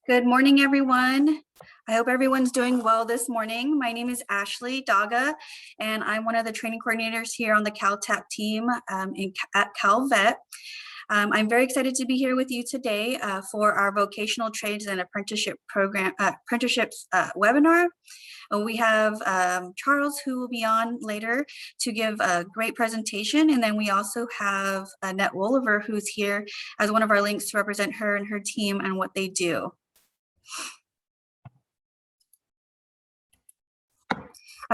Good morning, everyone. I hope everyone's doing well this morning. My name is Ashley Daga, and I'm one of the training coordinators here on the CalTAP team at Calvet. I'm very excited to be here with you today for our Vocational Trades and Apprenticeship program, Apprenticeships webinar. We have Charles, who will be on later to give a great presentation. And then we also have Annette Wolliver, who's here as one of our links to represent her and her team and what they do.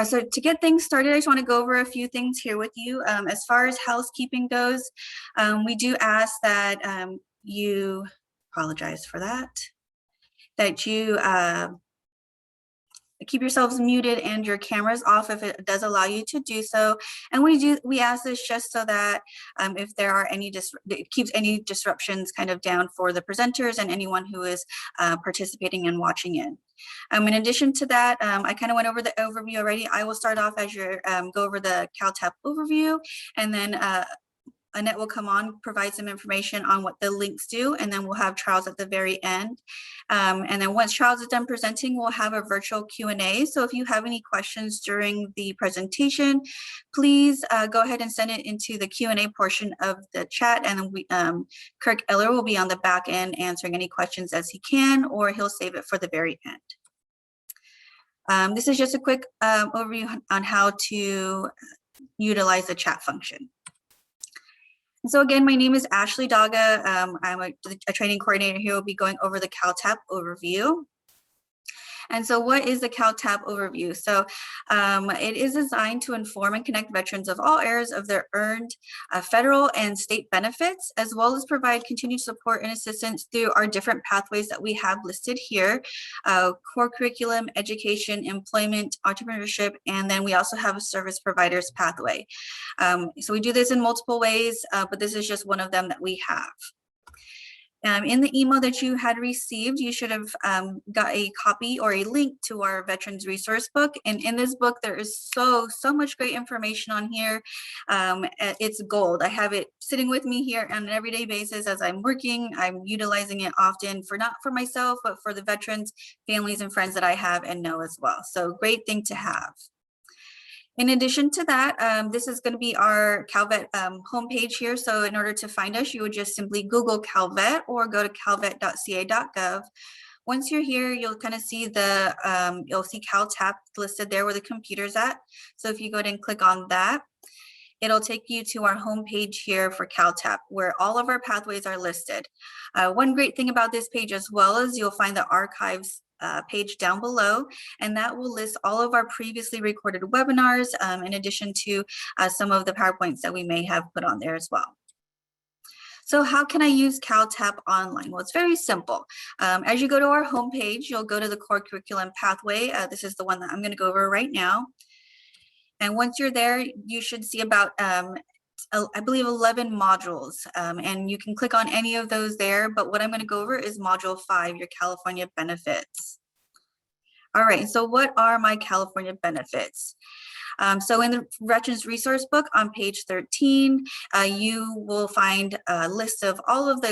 So to get things started, I just want to go over a few things here with you. As far as housekeeping goes, we do ask that you, apologize for that you keep yourselves muted and your cameras off if it does allow you to do so. And we ask this just so that if there are it keeps any disruptions kind of down for the presenters and anyone who is participating and watching in. In addition to that, I kind of went over the overview already. I will start off as you go over the CalTAP overview, and then Annette will come on, provide some information on what the links do, and then we'll have Charles at the very end. And then once Charles is done presenting, we'll have a virtual Q&A. So if you have any questions during the presentation, please go ahead and send it into the Q&A portion of the chat, and then Kirk Eller will be on the back end answering any questions as he can, or he'll save it for the very end. This is just a quick overview on how to utilize the chat function. So again, my name is Ashley Daga. I'm a training coordinator here. We'll be going over the CalTAP overview. And so what is the CalTAP overview? So it is designed to inform and connect veterans of all areas of their earned federal and state benefits, as well as provide continued support and assistance through our different pathways that we have listed here: core curriculum, education, employment, entrepreneurship, and then we also have a service providers pathway. So we do this in multiple ways, but this is just one of them that we have. In the email that you had received, you should have got a copy or a link to our Veterans Resource Book. And in this book, there is so much great information on here. It's gold. I have it sitting with me here on an everyday basis as I'm working. I'm utilizing it often not for myself, but for the veterans, families, and friends that I have and know as well. So great thing to have. In addition to that, this is going to be our Calvet homepage here. So in order to find us, you would just simply Google Calvet or go to calvet.ca.gov. Once you're here, you'll kind of see you'll see CalTAP listed there where the computer's at. So if you go ahead and click on that, it'll take you to our homepage here for CalTAP, where all of our pathways are listed. One great thing about this page as well is you'll find the archives page down below, and that will list all of our previously recorded webinars, in addition to some of the PowerPoints that we may have put on there as well. So how can I use CalTAP online? Well, it's very simple. As you go to our homepage, you'll go to the core curriculum pathway. This is the one that I'm going to go over right now. And once you're there, you should see about I believe 11 modules, and you can click on any of those there, but what I'm going to go over is module 5, your California benefits. All right, so what are my California benefits? So in the Veterans Resource Book on page 13, you will find a list of all of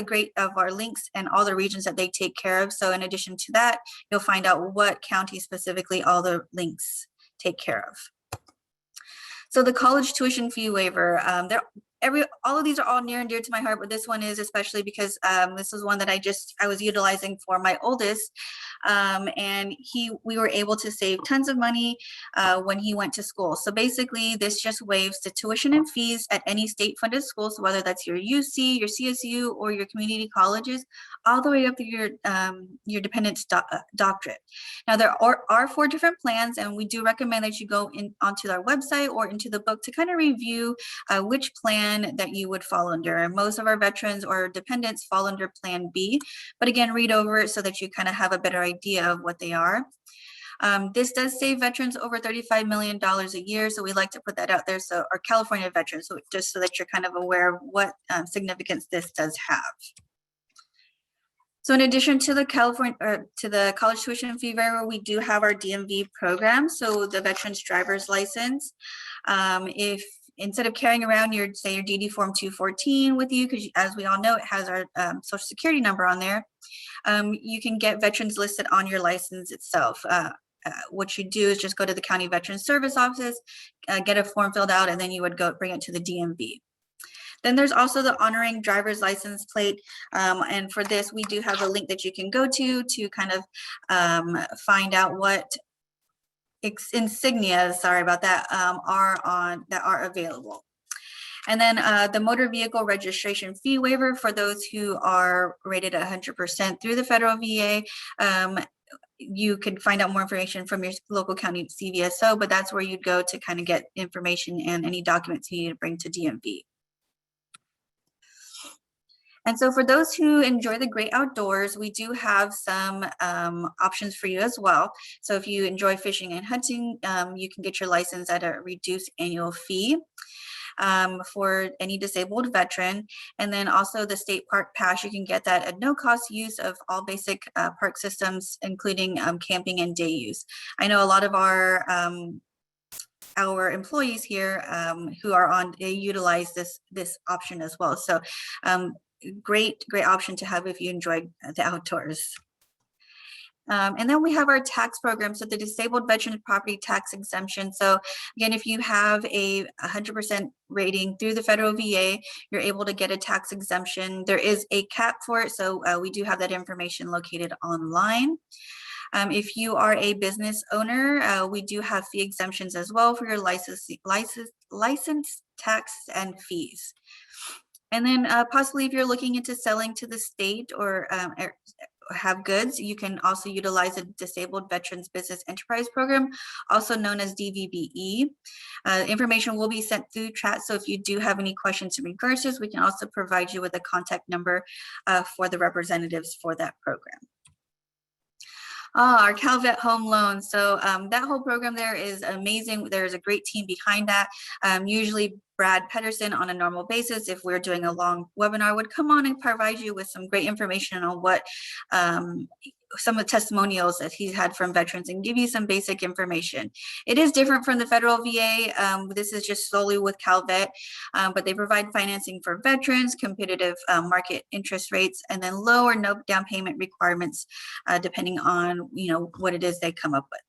our links and all the regions that they take care of. So in addition to that, you'll find out what county specifically all the links take care of. So the college tuition fee waiver, all of these are all near and dear to my heart, but this one is especially because this is one that I was utilizing for my oldest, and we were able to save tons of money when he went to school. So basically, this just waives the tuition and fees at any state-funded school, so whether that's your UC, your CSU, or your community colleges, all the way up to your dependent's doctorate. Now, there are 4 different plans, and we do recommend that you go onto our website or into the book to kind of review which plan that you would fall under. Most of our veterans or dependents fall under Plan B, but again, read over it so that you kind of have a better idea of what they are. This does save veterans over $35 million a year, so we like to put that out there. So, our California veterans, so just so that you're kind of aware of what significance this does have. So in addition to the college tuition fee waiver, we do have our DMV program. So the veterans driver's license. If instead of carrying around your DD form 214 with you, because as we all know, it has our social security number on there, you can get veterans listed on your license itself. What you do is just go to the County Veterans Service Office, get a form filled out, and then you would go bring it to the DMV. Then there's also the honoring driver's license plate. And for this, we do have a link that you can go to kind of find out what insignias, sorry about that, are available. And then the motor vehicle registration fee waiver for those who are rated at 100% through the federal VA. You could find out more information from your local county CVSO, but that's where you'd go to kind of get information and any documents you need to bring to DMV. And so for those who enjoy the great outdoors, we do have some options for you as well. So if you enjoy fishing and hunting, you can get your license at a reduced annual fee for any disabled veteran. And then also the state park pass, you can get that at no cost use of all basic park systems, including camping and day use. I know a lot of our employees here who are on, they utilize this option as well. So great option to have if you enjoy the outdoors. And then we have our tax program, so the disabled veteran property tax exemption. So again, if you have a 100% rating through the federal VA, you're able to get a tax exemption. There is a cap for it, so we do have that information located online. If you are a business owner, we do have fee exemptions as well for your license, tax, and fees. And then possibly if you're looking into selling to the state or have goods, you can also utilize a Disabled Veterans Business Enterprise Program, also known as DVBE. Information will be sent through chat, so if you do have any questions in regards to this, we can also provide you with a contact number for the representatives for that program. Our CalVet home loan. So that whole program there is amazing. There's a great team behind that. Usually Brad Pedersen on a normal basis, if we're doing a long webinar, would come on and provide you with some great information on what some of the testimonials that he's had from veterans and give you some basic information. It is different from the federal VA. This is just solely with CalVet, but they provide financing for veterans, competitive market interest rates, and then low or no down payment requirements, depending on what it is they come up with.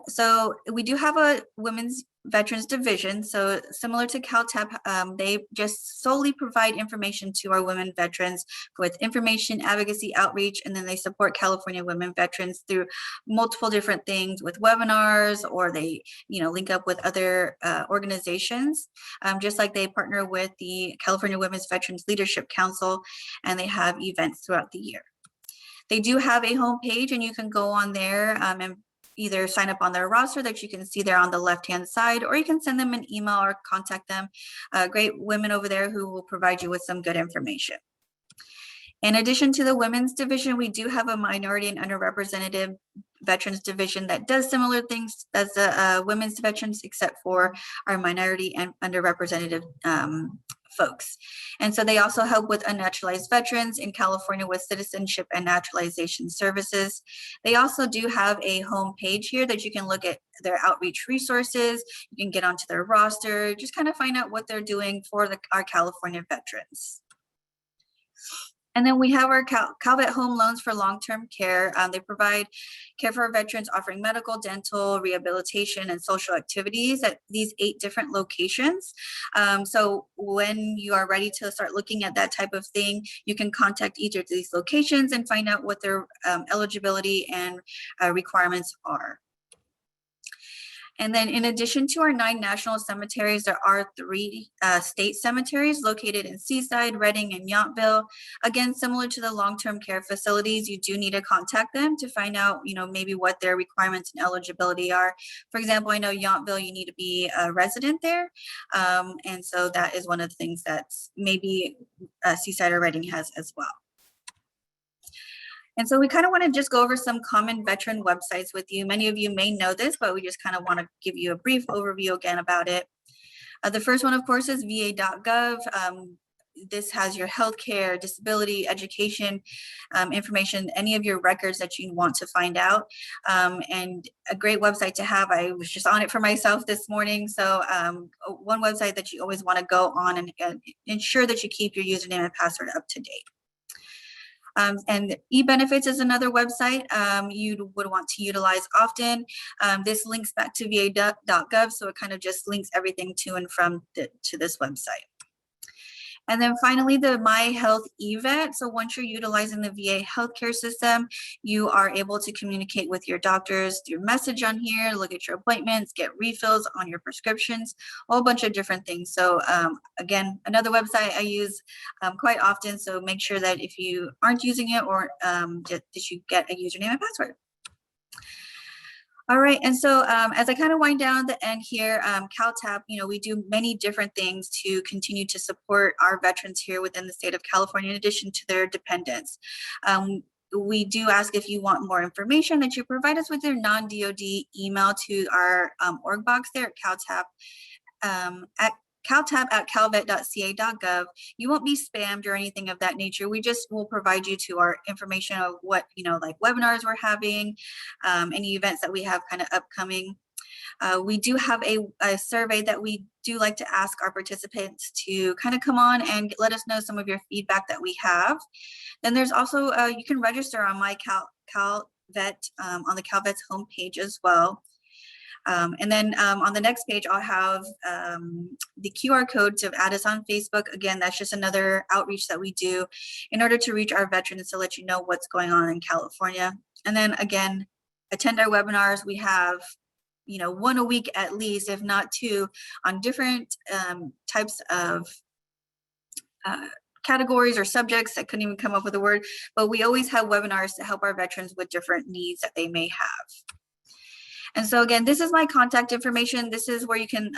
So we do have a women's veterans division. So similar to CalTAP, they just solely provide information to our women veterans with information, advocacy, outreach, and then they support California women veterans through multiple different things with webinars, or they link up with other organizations, just like they partner with the California Women's Veterans Leadership Council, and they have events throughout the year. They do have a homepage, and you can go on there and either sign up on their roster that you can see there on the left-hand side, or you can send them an email or contact them. Great women over there who will provide you with some good information. In addition to the women's division, we do have a minority and underrepresented veterans division that does similar things as the women's veterans, except for our minority and underrepresented folks. And so they also help with unnaturalized veterans in California with citizenship and naturalization services. They also do have a home page here that you can look at their outreach resources. You can get onto their roster, just kind of find out what they're doing for our California veterans. And then we have our CalVet home loans for long-term care. They provide care for veterans offering medical, dental, rehabilitation, and social activities at these 8 different locations. So when you are ready to start looking at that type of thing, you can contact each of these locations and find out what their eligibility and requirements are. And then in addition to our 9 national cemeteries, there are 3 state cemeteries located in Seaside, Redding, and Yountville. Again, similar to the long-term care facilities, you do need to contact them to find out, maybe what their requirements and eligibility are. For example, I know Yountville, you need to be a resident there. And so that is one of the things that maybe Seaside or Redding has as well. And so we kind of want to just go over some common veteran websites with you. Many of you may know this, but we just kind of want to give you a brief overview again about it. The first one, of course, is va.gov. This has your healthcare, disability, education information, any of your records that you want to find out. And a great website to have. I was just on it for myself this morning. So one website that you always want to go on and ensure that you keep your username and password up to date. And e-benefits is another website you would want to utilize often. This links back to va.gov, so it kind of just links everything to and from to this website. And then finally, the My Health eVet. So once you're utilizing the VA healthcare system, you are able to communicate with your doctors through message on here, look at your appointments, get refills on your prescriptions, a whole bunch of different things. So again, another website I use quite often. So make sure that if you aren't using it, or that you get a username and password. All right, and so as I kind of wind down the end here, CalTAP, we do many different things to continue to support our veterans here within the state of California, in addition to their dependents. We do ask, if you want more information, that you provide us with your non-DoD email to our org box there at CalTAP, at calvet.ca.gov. You won't be spammed or anything of that nature. We just will provide you to our information of what, like webinars we're having, any events that we have kind of upcoming. We do have a survey that we do like to ask our participants to kind of come on and let us know some of your feedback that we have. Then there's also, you can register on my CalVet, on the CalVet's homepage as well. And then on the next page, I'll have the QR code to add us on Facebook. Again, that's just another outreach that we do in order to reach our veterans, to let you know what's going on in California. And then again, attend our webinars. We have, one a week at least, if not two, on different types of categories or subjects. I couldn't even come up with a word, but we always have webinars to help our veterans with different needs that they may have. And so again, this is my contact information. This is where you can,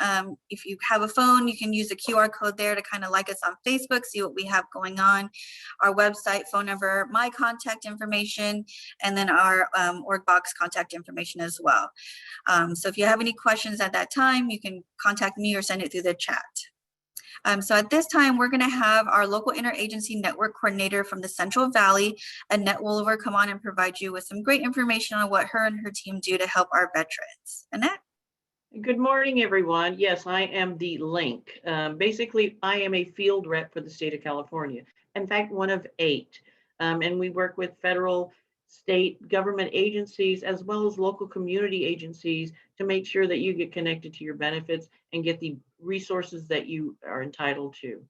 if you have a phone, you can use the QR code there to kind of like us on Facebook, see what we have going on, our website, phone number, my contact information, and then our org box contact information as well. So if you have any questions at that time, you can contact me or send it through the chat. So at this time, we're going to have our local interagency network coordinator from the Central Valley, Annette Wolver, come on and provide you with some great information on what her and her team do to help our veterans. Annette? Good morning, everyone. Yes, I am the link. Basically, I am a field rep for the state of California. In fact, one of 8. And we work with federal, state government agencies, as well as local community agencies, to make sure that you get connected to your benefits and get the resources that you are entitled to.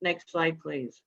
Next slide, please.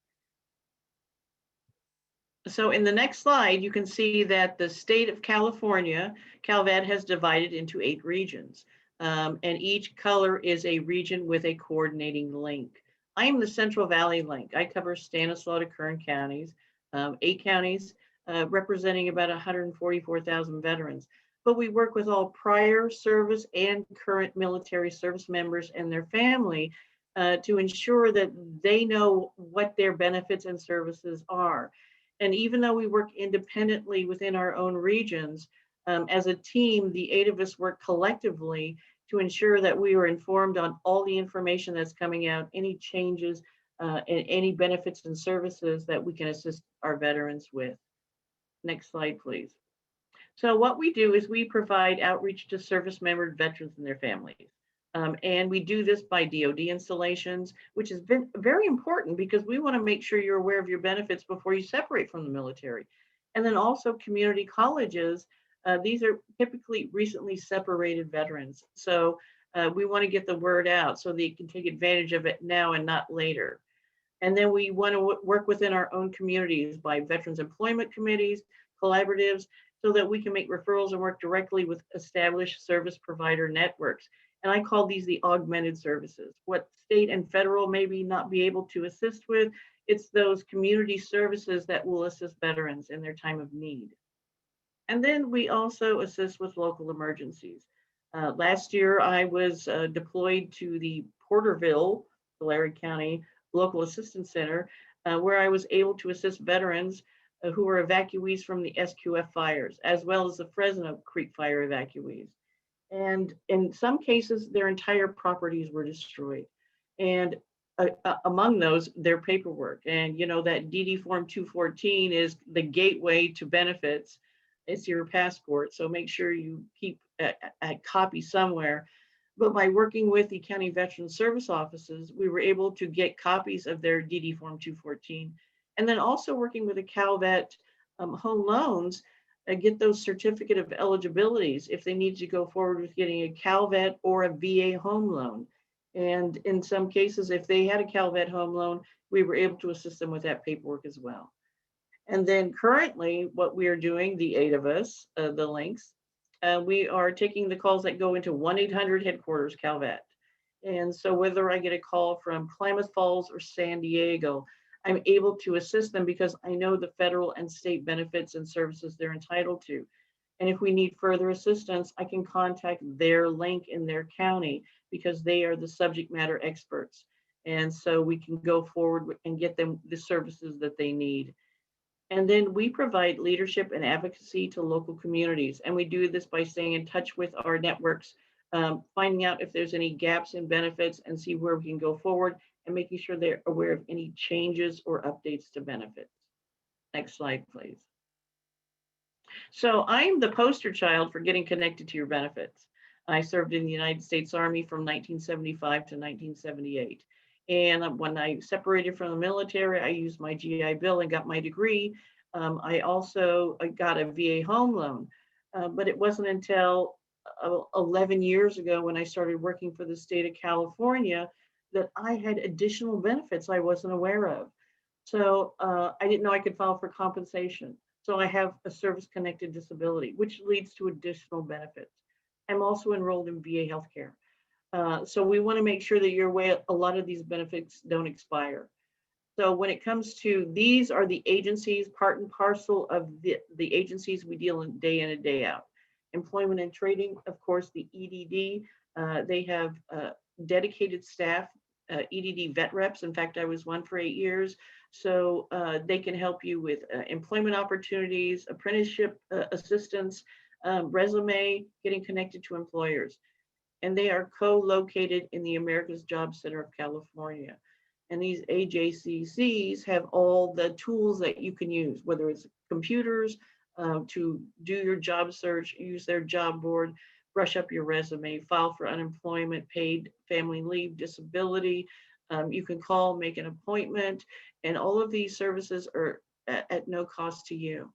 So in the next slide, you can see that the state of California, CalVet, has divided into 8 regions. And each color is a region with a coordinating link. I am the Central Valley link. I cover Stanislaus to Kern counties, 8 counties, representing about 144,000 veterans. But we work with all prior service and current military service members and their family to ensure that they know what their benefits and services are. And even though we work independently within our own regions, as a team, the 8 of us work collectively to ensure that we are informed on all the information that's coming out, any changes, and any benefits and services that we can assist our veterans with. Next slide, please. So what we do is we provide outreach to service member veterans and their families. And we do this by DoD installations, which has been very important because we want to make sure you're aware of your benefits before you separate from the military. And then also community colleges. These are typically recently separated veterans. So we want to get the word out so that you can take advantage of it now and not later. And then we want to work within our own communities by veterans employment committees, collaboratives, so that we can make referrals and work directly with established service provider networks. And I call these the augmented services. What state and federal maybe not be able to assist with, it's those community services that will assist veterans in their time of need. And then we also assist with local emergencies. Last year, I was deployed to the Porterville, Tulare County Local Assistance Center, where I was able to assist veterans who were evacuees from the SQF fires, as well as the Fresno Creek fire evacuees. And in some cases, their entire properties were destroyed. And among those, their paperwork. And you know that DD Form 214 is the gateway to benefits. It's your passport, so make sure you keep a copy somewhere. But by working with the county veteran service offices, we were able to get copies of their DD Form 214 And then also working with the CalVet home loans, get those certificate of eligibilities if they need to go forward with getting a CalVet or a VA home loan. And in some cases, if they had a CalVet home loan, we were able to assist them with that paperwork as well. And then currently what we are doing, the 8 of us, the links, we are taking the calls that go into 1-800 headquarters CalVet. And so whether I get a call from Klamath Falls or San Diego, I'm able to assist them because I know the federal and state benefits and services they're entitled to. And if we need further assistance, I can contact their link in their county because they are the subject matter experts. And so we can go forward and get them the services that they need. And then we provide leadership and advocacy to local communities. And we do this by staying in touch with our networks, finding out if there's any gaps in benefits and see where we can go forward and making sure they're aware of any changes or updates to benefits. Next slide, please. So I'm the poster child for getting connected to your benefits. I served in the United States Army from 1975 to 1978. And when I separated from the military, I used my GI Bill and got my degree. I also got a VA home loan, but it wasn't until 11 years ago when I started working for the state of California that I had additional benefits I wasn't aware of. So I didn't know I could file for compensation. So I have a service-connected disability, which leads to additional benefits. I'm also enrolled in VA healthcare. So we want to make sure that you're aware a lot of these benefits don't expire. So when it comes to, these are the agencies, part and parcel of the agencies we deal in and day out. Employment and trading, of course, the EDD, they have dedicated staff, EDD vet reps. In fact, I was one for 8 years. So they can help you with employment opportunities, apprenticeship assistance, resume, getting connected to employers. And they are co-located in the America's Job Center of California. And these AJCCs have all the tools that you can use, whether it's computers to do your job search, use their job board, brush up your resume, file for unemployment, paid family leave, disability. You can call, make an appointment, and all of these services are at no cost to you.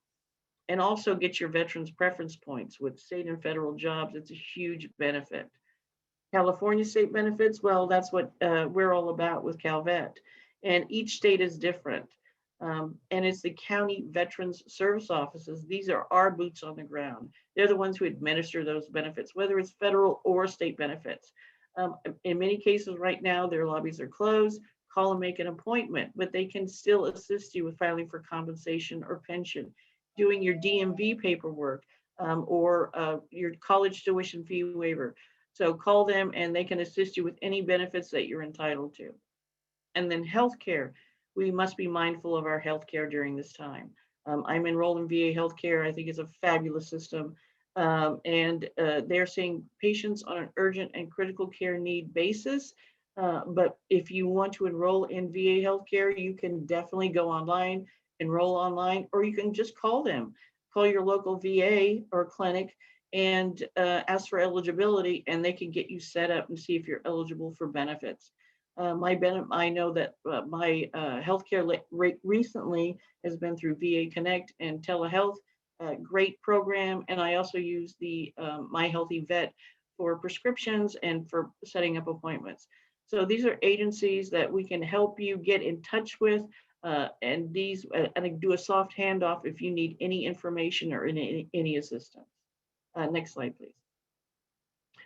And also get your veterans preference points with state and federal jobs. It's a huge benefit. California state benefits, well, that's what we're all about with CalVet. And each state is different. And it's the county veterans service offices. These are our boots on the ground. They're the ones who administer those benefits, whether it's federal or state benefits. In many cases right now, their lobbies are closed. Call and make an appointment, but they can still assist you with filing for compensation or pension, doing your DMV paperwork, or your college tuition fee waiver. So call them and they can assist you with any benefits that you're entitled to. And then healthcare, we must be mindful of our healthcare during this time. I'm enrolled in VA healthcare. I think it's a fabulous system. And they're seeing patients on an urgent and critical care need basis. But if you want to enroll in VA healthcare, you can definitely go online, enroll online, or you can just call them. Call your local VA or clinic and ask for eligibility, and they can get you set up and see if you're eligible for benefits. I know that my healthcare rate recently has been through VA Connect and telehealth, great program. And I also use the My Healthy Vet for prescriptions and for setting up appointments. So these are agencies that we can help you get in touch with, and these and do a soft handoff if you need any information or any assistance. Next slide, please.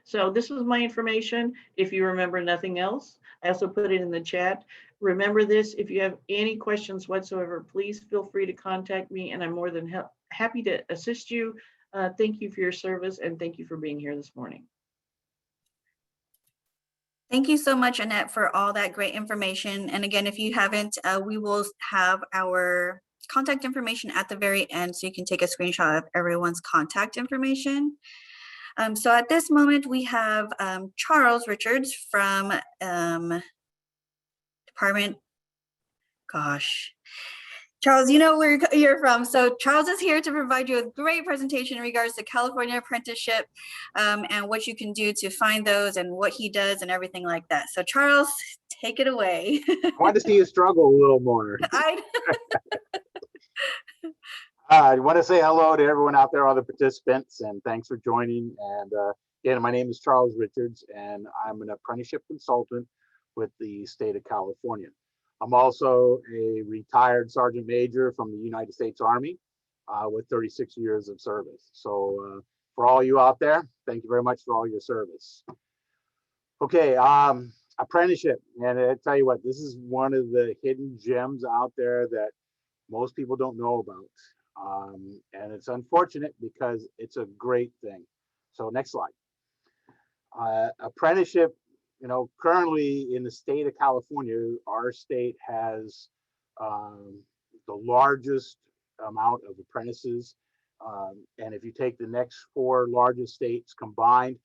So this was my information. If you remember nothing else, I also put it in the chat. Remember this, if you have any questions whatsoever, please feel free to contact me and I'm more than happy to assist you. Thank you for your service and thank you for being here this morning. Thank you so much, Annette, for all that great information. And again, if you haven't, we will have our contact information at the very end so you can take a screenshot of everyone's contact information. So at this moment, we have Charles Richards from Department, Charles, you know where you're from. So Charles is here to provide you a great presentation in regards to California apprenticeship and what you can do to find those and what he does and everything like that. So Charles, take it away. I wanted to see you struggle a little more. I I want to say hello to everyone out there, all the participants, and thanks for joining. And again, my name is Charles Richards, and I'm an apprenticeship consultant with the state of California. I'm also a retired sergeant major from the United States Army with 36 years of service. So for all you out there, thank you very much for all your service. Okay, apprenticeship, and I tell you what, this is one of the hidden gems out there that most people don't know about. And it's unfortunate because it's a great thing. So next slide. Apprenticeship, currently in the state of California, our state has the largest amount of apprentices. And if you take the next 4 largest states combined,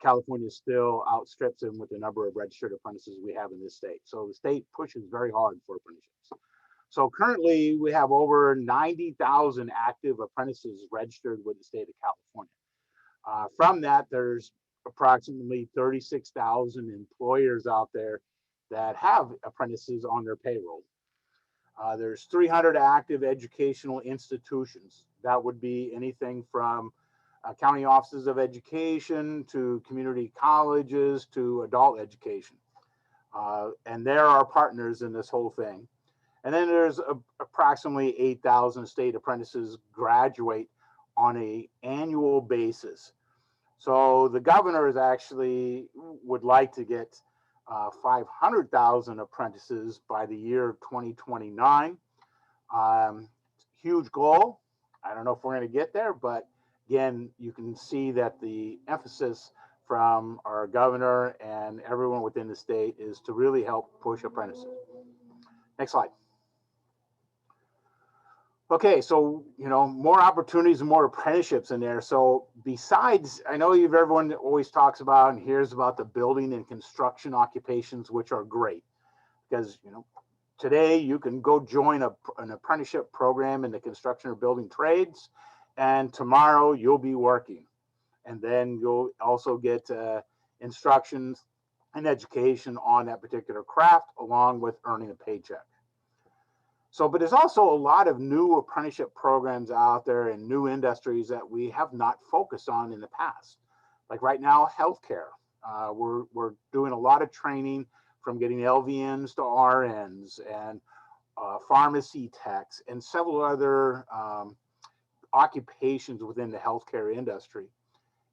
California still outstrips them with the number of registered apprentices we have in this state. So the state pushes very hard for apprenticeships. So currently we have over 90,000 active apprentices registered with the state of California. From that, there's approximately 36,000 employers out there that have apprentices on their payroll. There's 300 active educational institutions. That would be anything from county offices of education to community colleges to adult education. And they're our partners in this whole thing. And then there's approximately 8,000 state apprentices graduate on an annual basis. So the governor is actually would like to get 500,000 apprentices by the year 2029. Huge goal. I don't know if we're going to get there, but again, you can see that the emphasis from our governor and everyone within the state is to really help push apprentices. Next slide. Okay, so more opportunities and more apprenticeships in there. So besides, I know everyone always talks about and hears about the building and construction occupations, which are great because today you can go join an apprenticeship program in the construction or building trades, and tomorrow you'll be working, and then you'll also get instructions and education on that particular craft along with earning a paycheck. So, but there's also a lot of new apprenticeship programs out there and new industries that we have not focused on in the past. Like right now, healthcare. We're doing a lot of training from getting LVNs to RNs and pharmacy techs and several other occupations within the healthcare industry.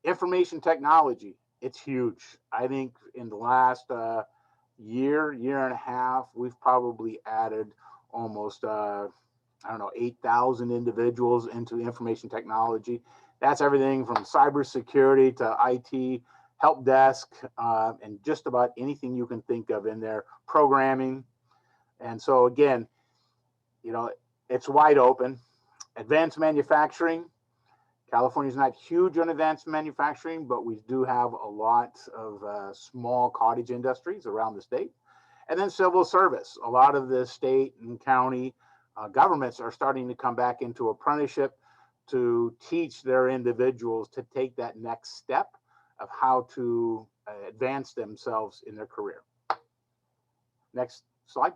Information technology, it's huge. I think in the last year and a half, we've probably added almost 8,000 individuals into information technology. That's everything from cybersecurity to IT, help desk, and just about anything you can think of in there, programming. And so again, it's wide open. Advanced manufacturing. California's not huge on advanced manufacturing, but we do have a lot of small cottage industries around the state. And then civil service. A lot of the state and county governments are starting to come back into apprenticeship to teach their individuals to take that next step of how to advance themselves in their career. Next slide.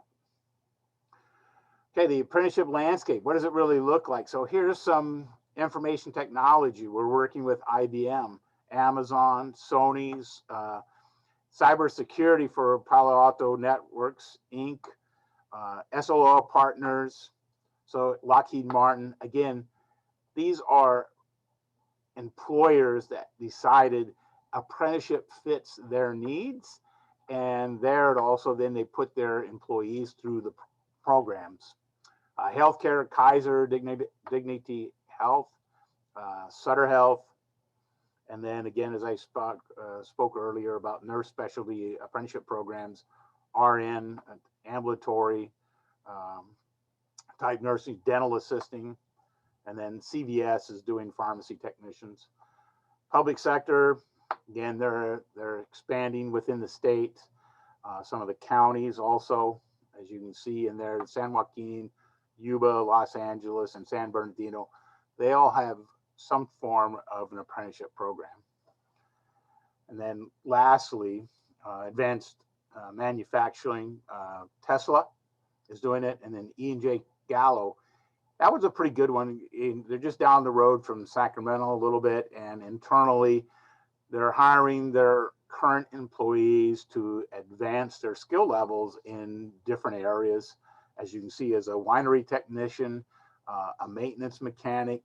Okay, the apprenticeship landscape. What does it really look like? So here's some information technology. We're working with IBM, Amazon, Sony's, cybersecurity for Palo Alto Networks, Inc., SOL Partners, so Lockheed Martin. Again, these are employers that decided apprenticeship fits their needs, and there also then they put their employees through the programs. Healthcare, Kaiser, Dignity Health, Sutter Health, and then again, as I spoke earlier about nurse specialty apprenticeship programs, RN, ambulatory type nursing, dental assisting, and then CVS is doing pharmacy technicians. Public sector, again, they're expanding within the state. Some of the counties also, as you can see in there, San Joaquin, Yuba, Los Angeles, and San Bernardino, they all have some form of an apprenticeship program. And then lastly, advanced Manufacturing, Tesla is doing it, and then E&J Gallo. That was a pretty good one. They're just down the road from Sacramento a little bit, and internally, they're hiring their current employees to advance their skill levels in different areas. As you can see, as a winery technician, a maintenance mechanic,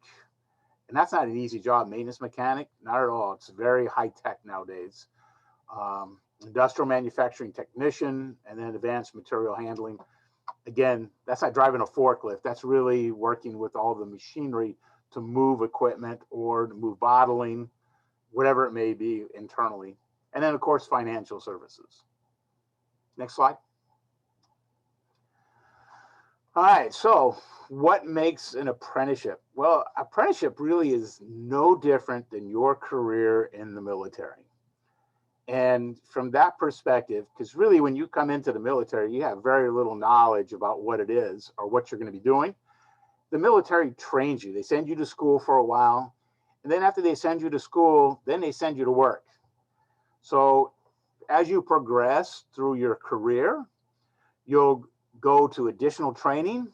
and that's not an easy job, maintenance mechanic, not at all. It's very high tech nowadays. Industrial manufacturing technician, and then advanced material handling. Again, that's not driving a forklift. That's really working with all the machinery to move equipment or to move bottling, whatever it may be internally. And then, of course, financial services. Next slide. All right, so what makes an apprenticeship? Well, apprenticeship really is no different than your career in the military. And from that perspective, because really when you come into the military, you have very little knowledge about what it is or what you're going to be doing. The military trains you. They send you to school for a while. And then after they send you to school, then they send you to work. So as you progress through your career, you'll go to additional training,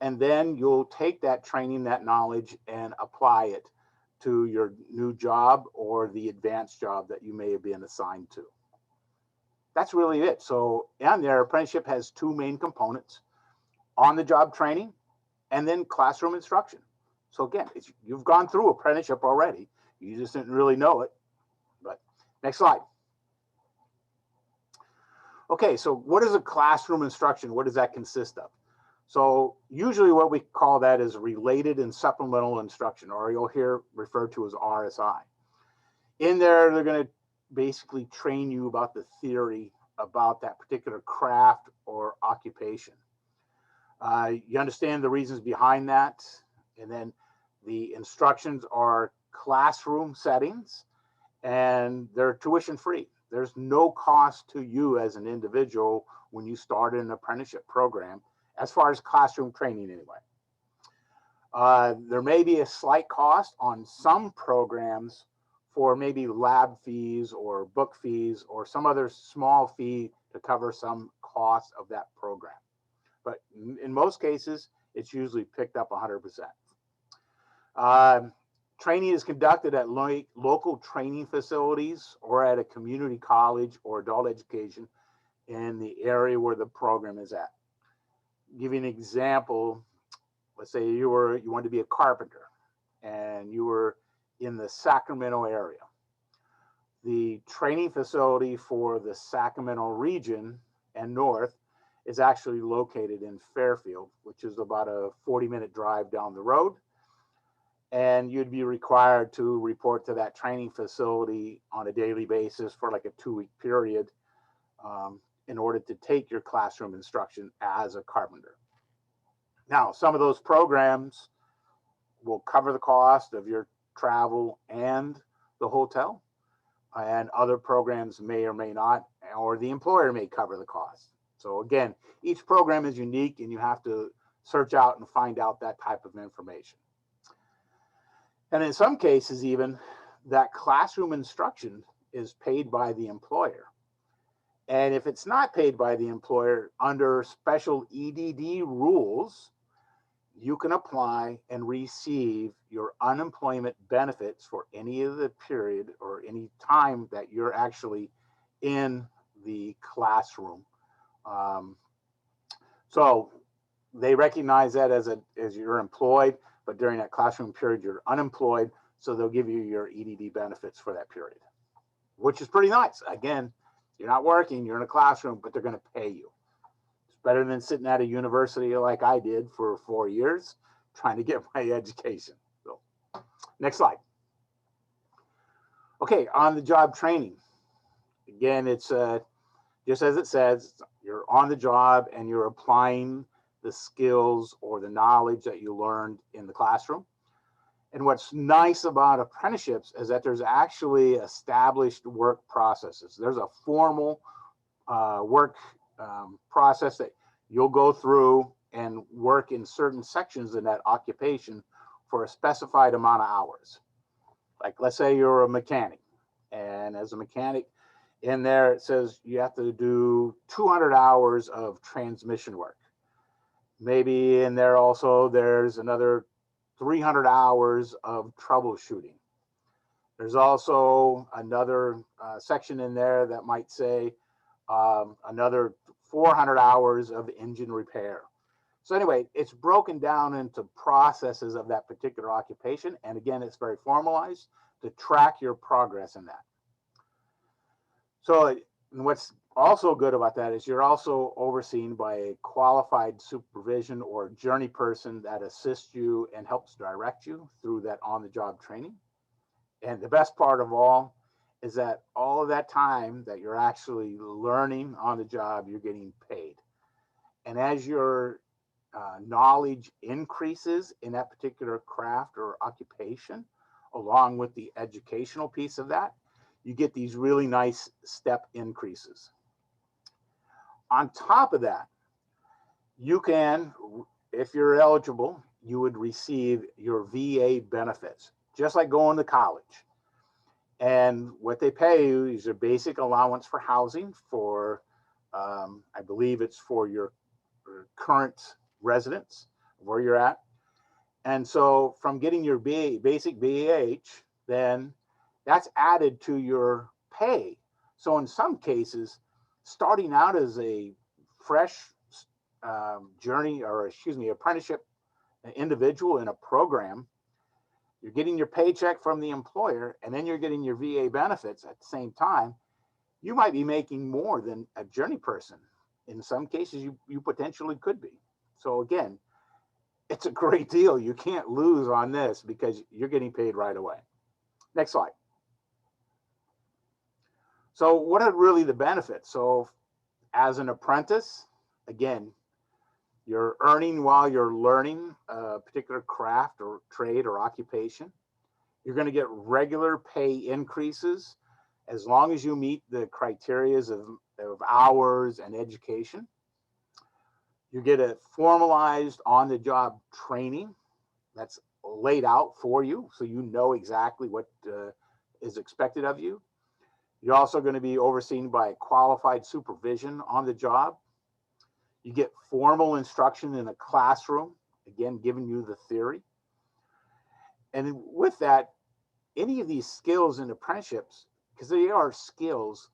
and then you'll take that training, that knowledge, and apply it to your new job or the advanced job that you may have been assigned to. That's really it. So, and their apprenticeship has two main components: on-the-job training and then classroom instruction. So again, you've gone through apprenticeship already. You just didn't really know it. But next slide. Okay, so what is a classroom instruction? What does that consist of? So usually what we call that is related and supplemental instruction, or you'll hear referred to as RSI. In there, they're going to basically train you about the theory about that particular craft or occupation. You understand the reasons behind that, and then the instructions are classroom settings, and they're tuition free. There's no cost to you as an individual when you start an apprenticeship program, as far as classroom training anyway. There may be a slight cost on some programs for maybe lab fees or book fees or some other small fee to cover some cost of that program. But in most cases, it's usually picked up 100%. Training is conducted at local training facilities or at a community college or adult education in the area where the program is at. Give you an example. Let's say you wanted to be a carpenter and you were in the Sacramento area. The training facility for the Sacramento region and north is actually located in Fairfield, which is about a 40-minute drive down the road. And you'd be required to report to that training facility on a daily basis for like a 2-week period in order to take your classroom instruction as a carpenter. Now, some of those programs will cover the cost of your travel and the hotel, and other programs may or may not, or the employer may cover the cost. So again, each program is unique and you have to search out and find out that type of information. And in some cases, even that classroom instruction is paid by the employer. And if it's not paid by the employer, under special EDD rules, you can apply and receive your unemployment benefits for any of the period or any time that you're actually in the classroom. So they recognize that as you're employed, but during that classroom period, you're unemployed. So they'll give you your EDD benefits for that period, which is pretty nice. Again, you're not working, you're in a classroom, but they're going to pay you. It's better than sitting at a university like I did for 4 years trying to get my education. So, next slide. Okay, on the job training. Again, it's just as it says, you're on the job and you're applying the skills or the knowledge that you learned in the classroom. And what's nice about apprenticeships is that there's actually established work processes. There's a formal work process that you'll go through and work in certain sections in that occupation for a specified amount of hours. Like, let's say you're a mechanic, and as a mechanic, In there, it says you have to do 200 hours of transmission work. Maybe in there also, there's another 300 hours of troubleshooting. There's also another section in there that might say another 400 hours of engine repair. So anyway, it's broken down into processes of that particular occupation. And again, it's very formalized to track your progress in that. So what's also good about that is you're also overseen by a qualified supervision or journey person that assists you and helps direct you through that on-the-job training. And the best part of all is that all of that time that you're actually learning on the job, you're getting paid. And as your knowledge increases in that particular craft or occupation, along with the educational piece of that, you get these really nice step increases. On top of that, you can, if you're eligible, you would receive your VA benefits, just like going to college. And what they pay you is your basic allowance for housing for, I believe it's for your current residence, where you're at. And so from getting your basic BAH, then that's added to your pay. So in some cases, starting out as a fresh apprenticeship individual in a program, you're getting your paycheck from the employer, and then you're getting your VA benefits at the same time. You might be making more than a journey person. In some cases, you potentially could be. So again, it's a great deal. You can't lose on this because you're getting paid right away. Next slide. So what are really the benefits? So as an apprentice, again, you're earning while you're learning a particular craft or trade or occupation. You're going to get regular pay increases as long as you meet the criteria of hours and education. You get a formalized on-the-job training that's laid out for you, so you know exactly what is expected of you. You're also going to be overseen by qualified supervision on the job. You get formal instruction in a classroom, again, giving you the theory. And with that, any of these skills and apprenticeships, because they are skills,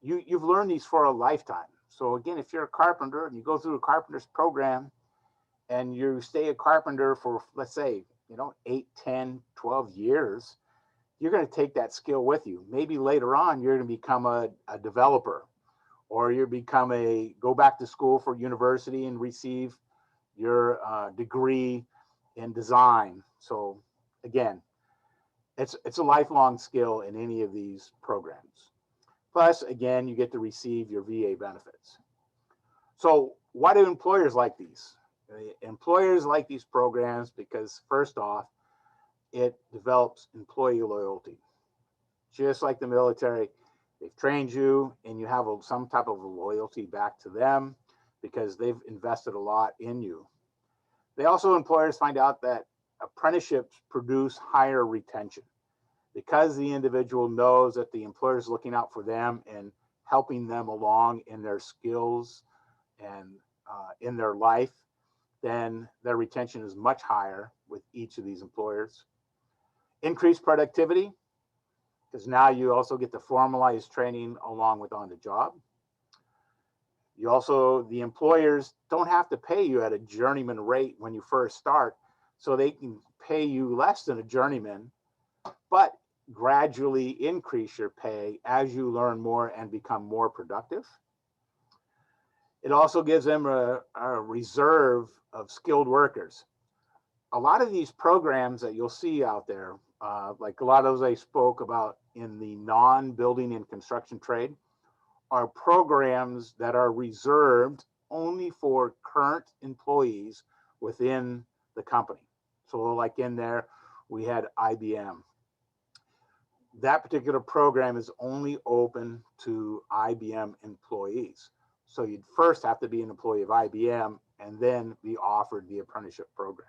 you've learned these for a lifetime. So again, if you're a carpenter and you go through a carpenter's program and you stay a carpenter for, let's say, 8, 10, 12 years, you're going to take that skill with you. Maybe later on, you're going to become a developer, or go back to school for university and receive your degree in design. So again, it's a lifelong skill in any of these programs. Plus, again, you get to receive your VA benefits. So why do employers like these? Employers like these programs because, first off, it develops employee loyalty. Just like the military, they've trained you and you have some type of loyalty back to them because they've invested a lot in you. Employers find out that apprenticeships produce higher retention because the individual knows that the employer is looking out for them and helping them along in their skills and in their life. Then their retention is much higher with each of these employers. Increased productivity, because now you also get the formalized training along with on the job. The employers don't have to pay you at a journeyman rate when you first start, so they can pay you less than a journeyman, but gradually increase your pay as you learn more and become more productive. It also gives them a reserve of skilled workers. A lot of these programs that you'll see out there, like a lot of those I spoke about in the non-building and construction trade, are programs that are reserved only for current employees within the company. So like in there, we had IBM. That particular program is only open to IBM employees. So you'd first have to be an employee of IBM and then be offered the apprenticeship program.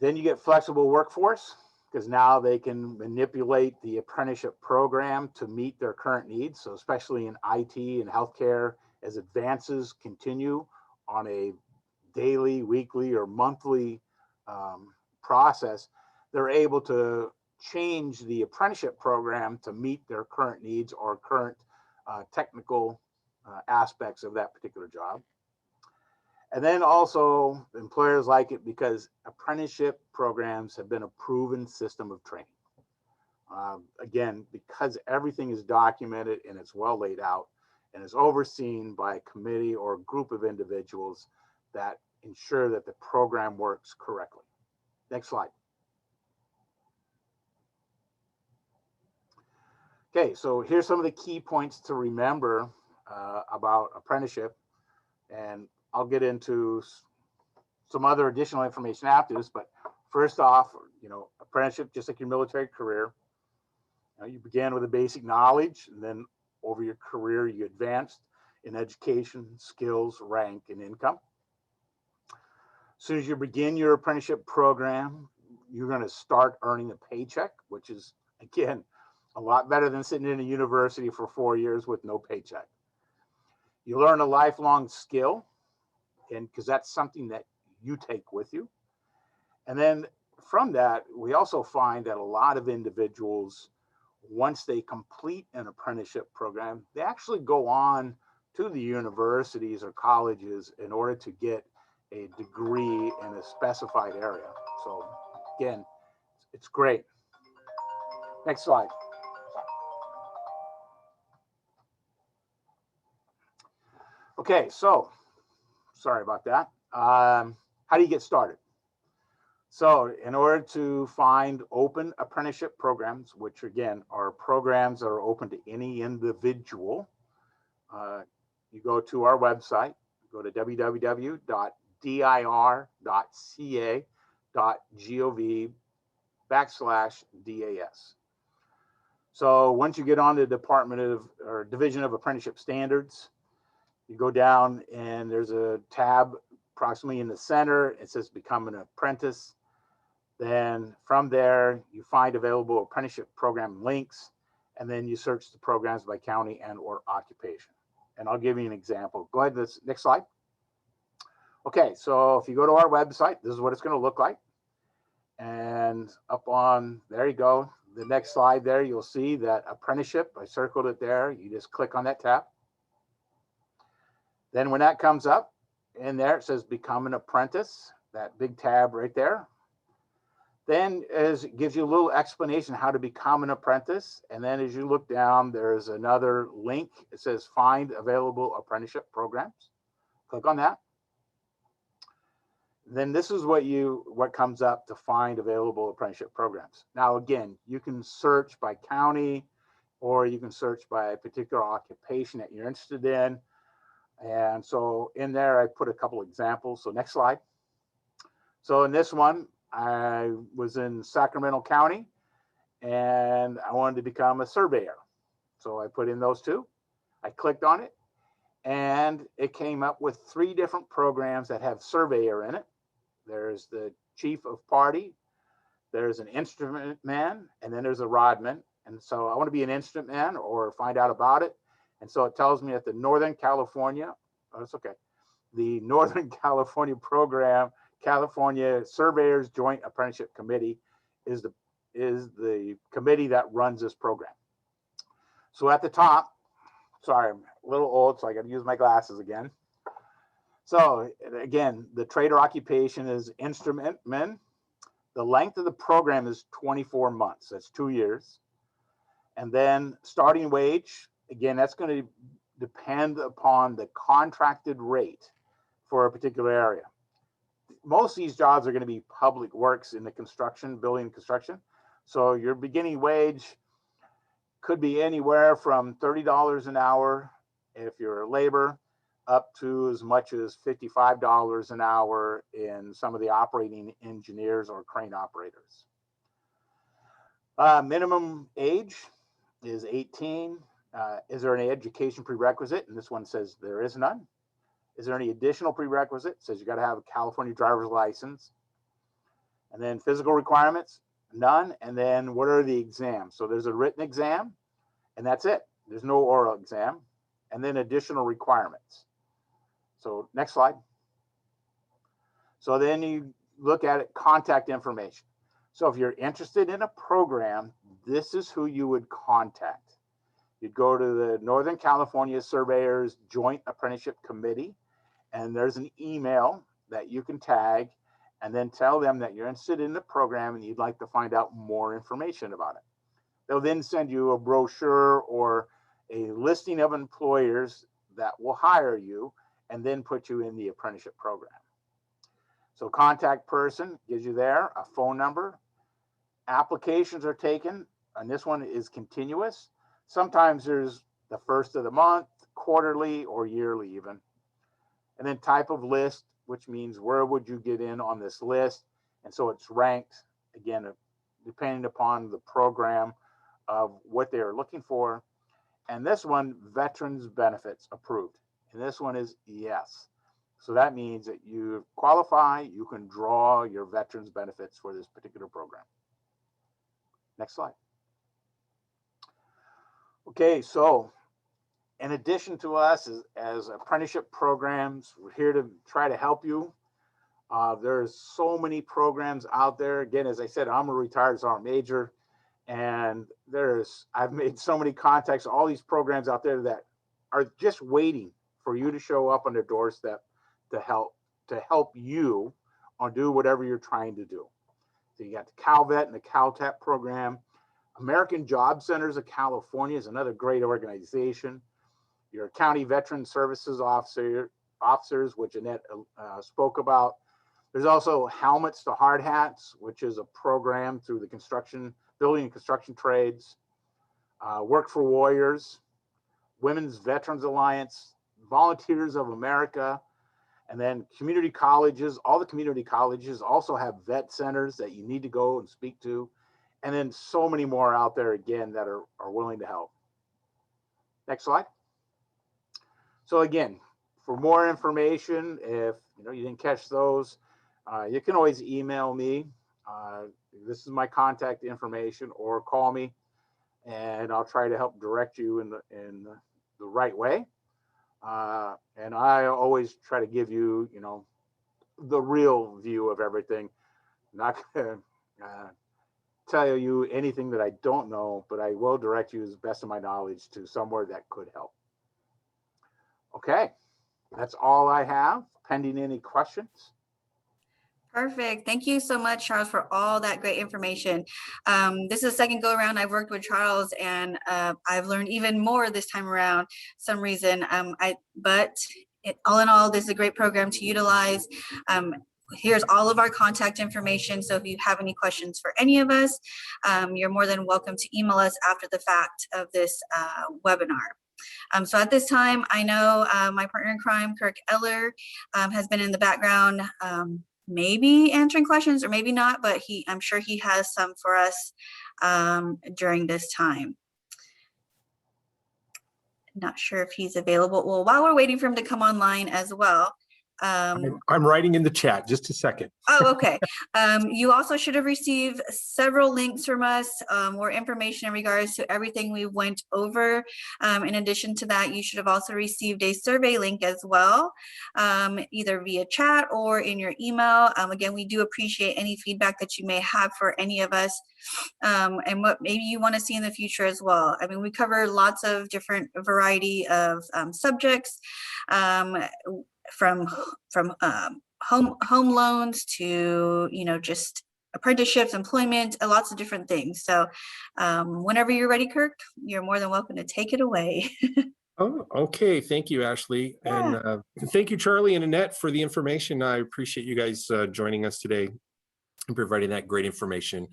Then you get flexible workforce. because now they can manipulate the apprenticeship program to meet their current needs. So especially in IT and healthcare, as advances continue on a daily, weekly, or monthly process, they're able to change the apprenticeship program to meet their current needs or current technical aspects of that particular job. And then also employers like it because apprenticeship programs have been a proven system of training. Again, because everything is documented and it's well laid out and is overseen by a committee or a group of individuals that ensure that the program works correctly. Next slide. Okay, so here's some of the key points to remember about apprenticeship, and I'll get into some other additional information after this, but first off, apprenticeship, just like your military career, you began with a basic knowledge, and then over your career, you advanced in education, skills, rank, and income. As soon as you begin your apprenticeship program, you're going to start earning a paycheck, which is, again, a lot better than sitting in a university for 4 years with no paycheck. You learn a lifelong skill, and because that's something that you take with you. And then from that, we also find that a lot of individuals, once they complete an apprenticeship program, they actually go on to the universities or colleges in order to get a degree in a specified area. So again, it's great. Next slide. Okay, so sorry about that. How do you get started? So in order to find open apprenticeship programs, which again are programs that are open to any individual, you go to our website, go to www.dir.ca.gov/DAS. So once you get on the Department of or Division of Apprenticeship Standards, you go down and there's a tab approximately in the center. It says Become an Apprentice. Then from there, you find available apprenticeship program links, and then you search the programs by county and or occupation. And I'll give you an example. Go ahead, this next slide. Okay, so if you go to our website, this is what it's going to look like. And up on, there you go. The next slide there, you'll see that apprenticeship. I circled it there. You just click on that tab. Then when that comes up, in there it says Become an Apprentice, that big tab right there. Then it gives you a little explanation how to become an apprentice. And then as you look down, there's another link. It says Find Available Apprenticeship Programs. Click on that. Then this is what comes up to find available apprenticeship programs. Now, again, you can search by county, or you can search by a particular occupation that you're interested in. And so in there, I put a couple examples. So next slide. So in this one, I was in Sacramento County and I wanted to become a surveyor. So I put in those two. I clicked on it and it came up with 3 different programs that have surveyor in it. There's the chief of party, there's an instrument man, and then there's a rodman. And so I want to be an instrument man or find out about it. And so it tells me that the Northern California program, California Surveyors Joint Apprenticeship Committee is the committee that runs this program. So at the top, sorry, I'm a little old, so I got to use my glasses again. So again, the trade or occupation is instrumentman. The length of the program is 24 months. That's 2 years. And then starting wage, again, that's going to depend upon the contracted rate for a particular area. Most of these jobs are going to be public works in the construction, building and construction. So your beginning wage could be anywhere from $30 an hour if you're labor, up to as much as $55 an hour in some of the operating engineers or crane operators. Minimum age is 18. Is there any education prerequisite? And this one says there is none. Is there any additional prerequisite? It says you got to have a California driver's license. And then physical requirements. None. And then what are the exams? So there's a written exam, and that's it. There's no oral exam. And then additional requirements. So next slide. So then you look at it, contact information. So if you're interested in a program, this is who you would contact. You'd go to the Northern California Surveyors Joint Apprenticeship Committee, and there's an email that you can tag and then tell them that you're interested in the program and you'd like to find out more information about it. They'll then send you a brochure or a listing of employers that will hire you and then put you in the apprenticeship program. So contact person gives you there a phone number. Applications are taken, and this one is continuous. Sometimes there's the first of the month, quarterly, or yearly even. And then type of list, which means where would you get in on this list? And so it's ranked, again, depending upon the program of what they are looking for. And this one, veterans benefits approved. And this one is yes. So that means that you qualify, you can draw your veterans benefits for this particular program. Next slide. Okay, so in addition to us as apprenticeship programs, we're here to try to help you. There's so many programs out there. Again, as I said, I'm a retired sergeant major, and I've made so many contacts, all these programs out there that are just waiting for you to show up on their doorstep to help you or do whatever you're trying to do. So you got the CalVet and the CalTAP program. American Job Centers of California is another great organization. Your county veteran services officers, which Annette spoke about. There's also Helmets to Hard Hats, which is a program through the building and construction trades. Work for Warriors, Women's Veterans Alliance, Volunteers of America, and then community colleges. All the community colleges also have vet centers that you need to go and speak to. And then so many more out there, again, that are willing to help. Next slide. So again, for more information, if you didn't catch those, you can always email me. This is my contact information, or call me, and I'll try to help direct you in the right way. And I always try to give you, the real view of everything. Not gonna tell you anything that I don't know, but I will direct you as best of my knowledge to somewhere that could help. Okay, that's all I have. Pending any questions. Perfect. Thank you so much, Charles, for all that great information. This is the second go around I've worked with Charles, and I've learned even more this time around. Some reason, all in all, this is a great program to utilize. Here's all of our contact information. So if you have any questions for any of us, you're more than welcome to email us after the fact of this webinar. So at this time, I know my partner in crime, Kirk Eller, has been in the background, maybe answering questions or maybe not, but I'm sure he has some for us during this time. Not sure if he's available. Well, while we're waiting for him to come online as well. I'm writing in the chat, just a second. Oh, okay. You also should have received several links from us, more information in regards to everything we went over. In addition to that, you should have also received a survey link as well, either via chat or in your email. Again, we do appreciate any feedback that you may have for any of us, and what maybe you want to see in the future as well. I mean, we cover lots of different variety of subjects, from home loans to just apprenticeships, employment, lots of different things. So whenever you're ready, Kirk, you're more than welcome to take it away. Oh, okay. Thank you, Ashley. Yeah. And thank you, Charlie and Annette, for the information. I appreciate you guys joining us today and providing that great information,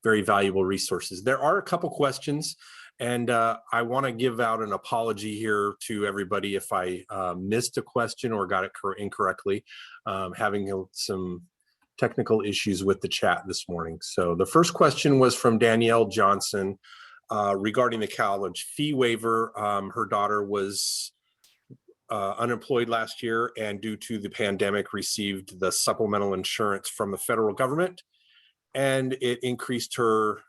very valuable resources. There are a couple questions, and I want to give out an apology here to everybody if I missed a question or got it incorrectly, having some technical issues with the chat this morning. So the first question was from Danielle Johnson regarding the college fee waiver. Her daughter was unemployed last year, and due to the pandemic received the supplemental insurance from the federal government. and it increased her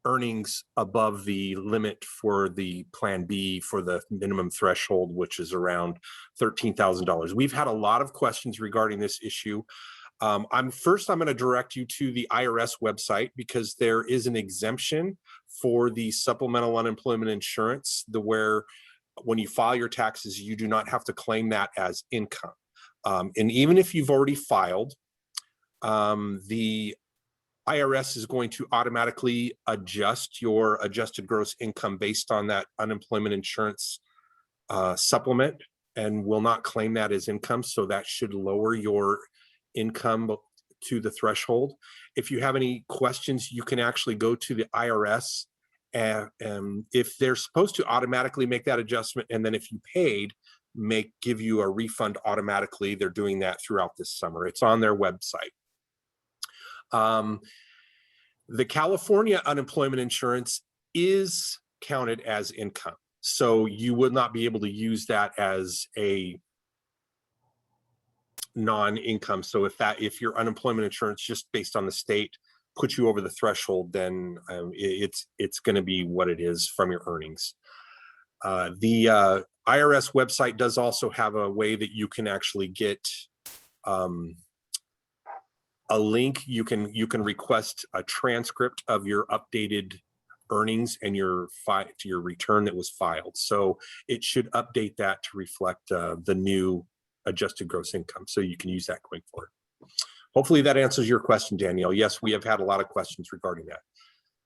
earnings above the limit for the Plan B for the minimum threshold, which is around $13,000. We've had a lot of questions regarding this issue. I'm going to direct you to the IRS website because there is an exemption for the supplemental unemployment insurance, where when you file your taxes, you do not have to claim that as income. And even if you've already filed, the IRS is going to automatically adjust your adjusted gross income based on that unemployment insurance supplement, and will not claim that as income. So that should lower your income to the threshold. If you have any questions, you can actually go to the IRS, and if they're supposed to automatically make that adjustment, and then if you paid, give you a refund automatically. They're doing that throughout this summer. It's on their website. The California unemployment insurance is counted as income, so you would not be able to use that as a non-income. So if your unemployment insurance just based on the state puts you over the threshold, then it's going to be what it is from your earnings. The IRS website does also have a way that you can actually get a link. You can request a transcript of your updated earnings and your return that was filed. So it should update that to reflect the new adjusted gross income. So you can use that going forward. Hopefully that answers your question, Danielle. Yes, we have had a lot of questions regarding that.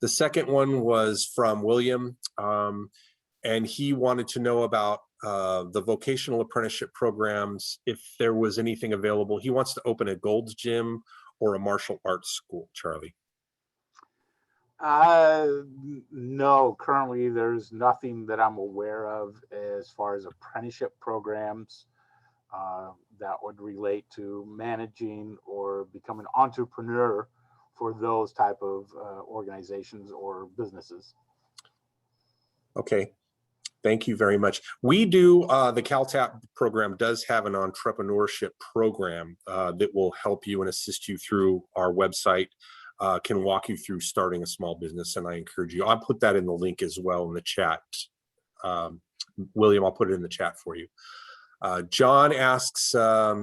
The second one was from William, and he wanted to know about the vocational apprenticeship programs, if there was anything available. He wants to open a Gold's Gym or a martial arts school, Charlie. No, currently there's nothing that I'm aware of as far as apprenticeship programs that would relate to managing or becoming an entrepreneur for those type of organizations or businesses. Okay, thank you very much. We do, the CalTAP program does have an entrepreneurship program that will help you and assist you through our website, can walk you through starting a small business, and I encourage you. I'll put that in the link as well in the chat. William, I'll put it in the chat for you. John asks,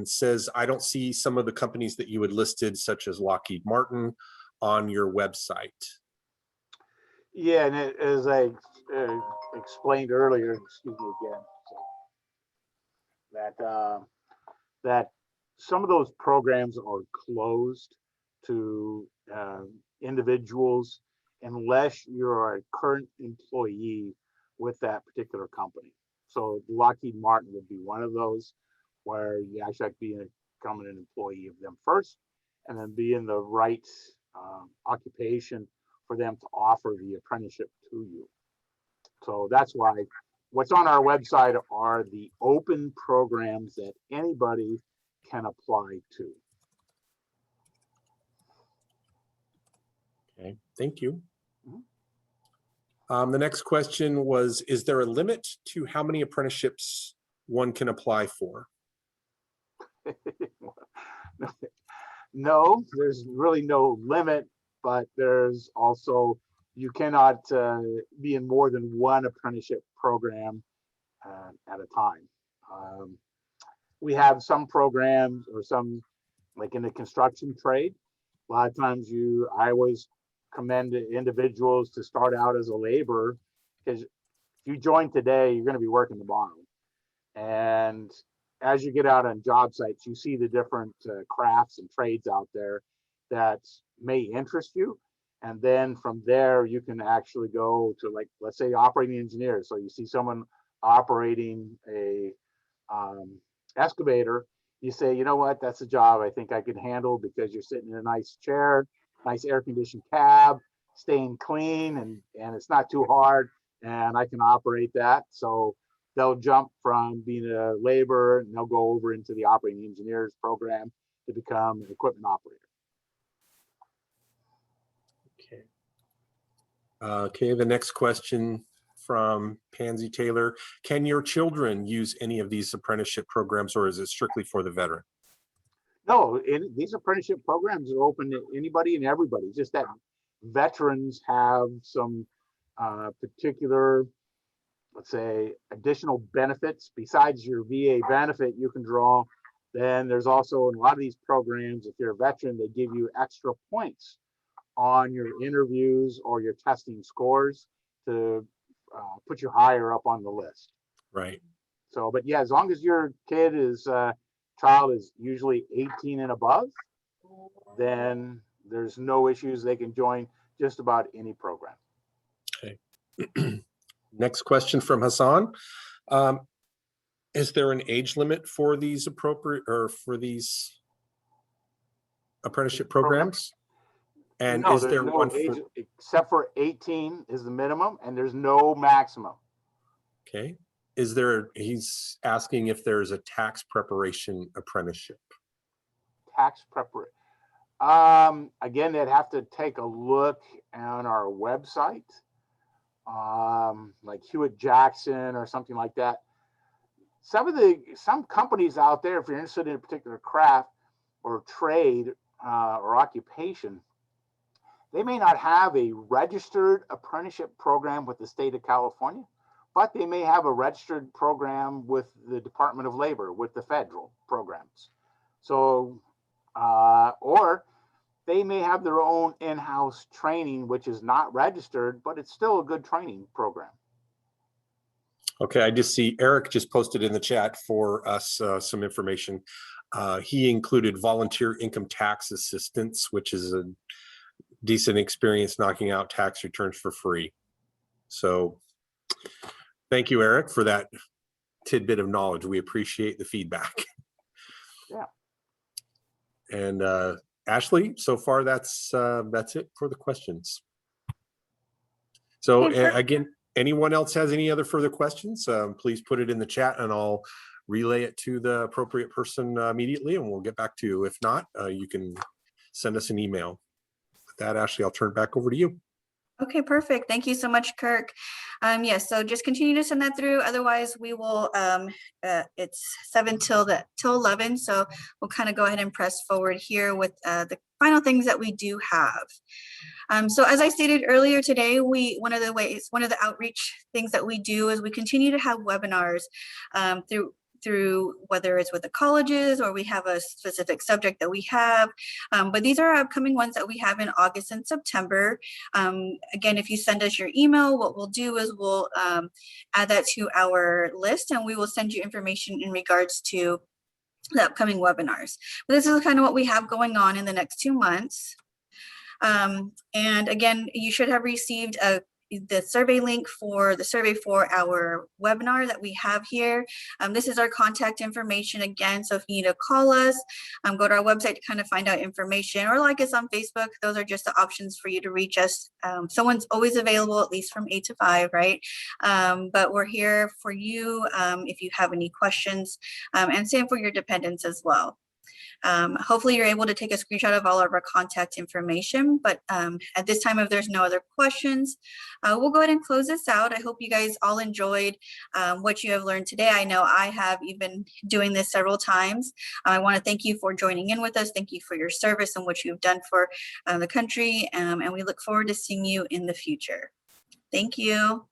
says, I don't see some of the companies that you had listed, such as Lockheed Martin, on your website. Yeah, and as I explained earlier, excuse me again, so that some of those programs are closed to individuals unless you're a current employee with that particular company. So Lockheed Martin would be one of those where you actually have to become an employee of them first, and then be in the right occupation for them to offer the apprenticeship to you. So that's why what's on our website are the open programs that anybody can apply to. Okay, thank you. The next question was, is there a limit to how many apprenticeships one can apply for? No, there's really no limit, but there's also, you cannot be in more than one apprenticeship program at a time. We have some programs, or some, like in the construction trade, a lot of times I always commend individuals to start out as a laborer, because if you join today, you're going to be working tomorrow. And as you get out on job sites, you see the different crafts and trades out there that may interest you. And then from there, you can actually go to, like, let's say operating engineer. So you see someone operating a excavator, you say, you know what, that's a job I think I can handle, because you're sitting in a nice chair, nice air-conditioned cab, staying clean, and it's not too hard, and I can operate that. So they'll jump from being a laborer, and they'll go over into the operating engineers program to become an equipment operator. Okay, the next question from Pansy Taylor. Can your children use any of these apprenticeship programs, or is it strictly for the veteran? No, these apprenticeship programs are open to anybody and everybody. Just that veterans have some particular, let's say, additional benefits besides your VA benefit you can draw. Then there's also in a lot of these programs, if you're a veteran, they give you extra points on your interviews or your testing scores to put you higher up on the list. Right. So, but yeah, as long as your kid is child is usually 18 and above, then there's no issues. They can join just about any program. Okay. Next question from Hassan. Is there an age limit for these apprenticeship programs? And No, is there no one age, for, except for 18 is the minimum, and there's no maximum. okay. Is there, he's asking if there's a tax preparation apprenticeship. Tax preparation. Again, they'd have to take a look on our website, like Hewitt Jackson or something like that. Some companies out there, if you're interested in a particular craft or trade or occupation, they may not have a registered apprenticeship program with the state of California, but they may have a registered program with the Department of Labor, with the federal programs. So, or they may have their own in-house training, which is not registered, but it's still a good training program. Okay, I just see Eric just posted in the chat for us some information. He included volunteer income tax assistance, which is a decent experience knocking out tax returns for free. So thank you, Eric, for that tidbit of knowledge. We appreciate the feedback. Yeah. And Ashley, so far that's it for the questions. So again, anyone else has any other further questions, please put it in the chat and I'll relay it to the appropriate person immediately and we'll get back to you. If not, you can send us an email. With that, Ashley, I'll turn it back over to you. Okay, perfect. Thank you so much, Kirk. Yes, so just continue to send that through. Otherwise, we will, it's 7 till 11. So we'll kind of go ahead and press forward here with the final things that we do have. So as I stated earlier today, one of the outreach things that we do is we continue to have webinars through whether it's with the colleges or we have a specific subject that we have. But these are upcoming ones that we have in August and September. Again, if you send us your email, what we'll do is we'll add that to our list and we will send you information in regards to the upcoming webinars. But this is kind of what we have going on in the next 2 months. And again, you should have received the survey link for the survey for our webinar that we have here. This is our contact information again. So if you need to call us, go to our website to kind of find out information or like us on Facebook. Those are just the options for you to reach us. Someone's always available, at least from 8 to 5, right? But we're here for you if you have any questions, and same for your dependents as well. Hopefully you're able to take a screenshot of all of our contact information, but at this time, if there's no other questions, we'll go ahead and close this out. I hope you guys all enjoyed what you have learned today. I know I have even doing this several times. I want to thank you for joining in with us. Thank you for your service and what you've done for the country, and we look forward to seeing you in the future. Thank you.